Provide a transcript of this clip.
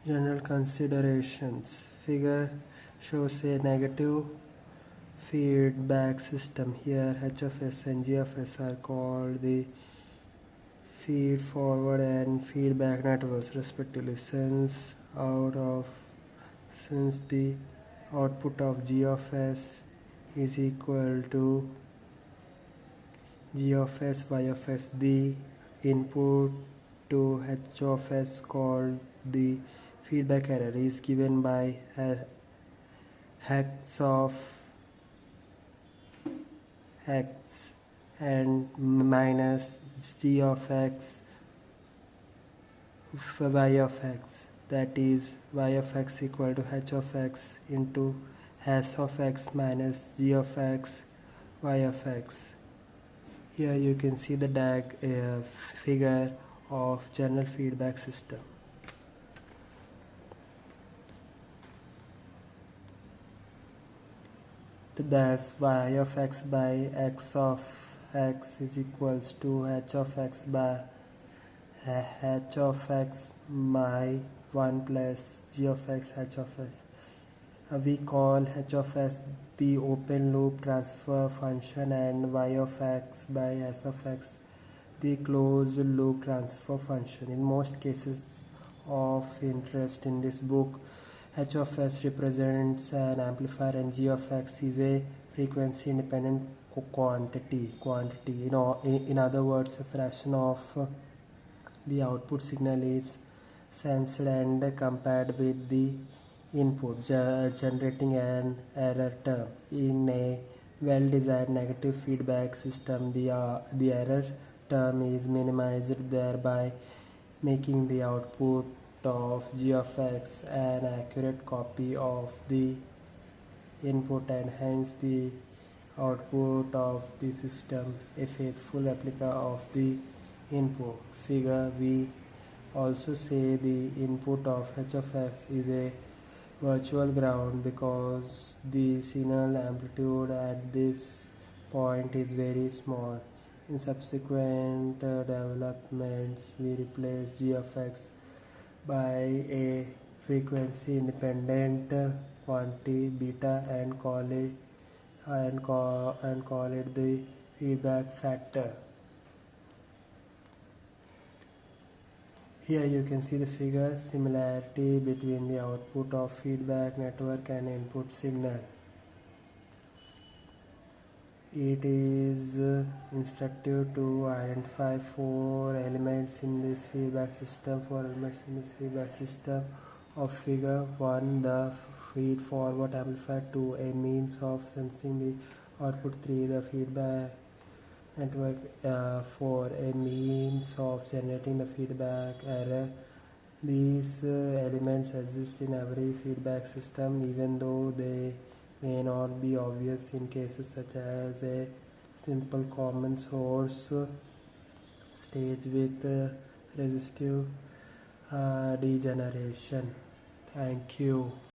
General considerations. Figure shows a negative feedback system. Here H of S and G of S are called the feed forward and feedback networks respectively. Since the output of G of S is equal to G of S, Y of S, the input to H of S called the feedback error is given by hex of x and minus G of x y of x, that is y of x equal to h of x into s of x minus g of x y of x. Here you can see the figure of general feedback system. Thus y of x by x of x is equals to h of x by h of x by 1 plus g of x h of s. We call h of s the open loop transfer function and y of x by s of x the closed loop transfer function. In most cases of interest in this book, h of s represents an amplifier and g of x is a frequency independent quantity. In other words, a fraction of the output signal is sensed and compared with the input, generating an error term. In a well-designed negative feedback system, the error term is minimized, thereby making the output of g of x an accurate copy of the input and hence the output of the system a faithful replica of the input. Figure we also say the input of h of x is a virtual ground because the signal amplitude at this point is very small. In subsequent developments, we replace g of x by a frequency independent quantity beta and call it the feedback factor. Here you can see the figure similarity between the output of feedback network and input signal. It is instructive to identify four elements in this feedback system. Of figure 1, the feed forward amplifier; 2, a means of sensing the output; 3, the feedback network; 4, a means of generating the feedback error. These elements exist in every feedback system, even though they may not be obvious in cases such as a simple common source stage with resistive degeneration. Thank you.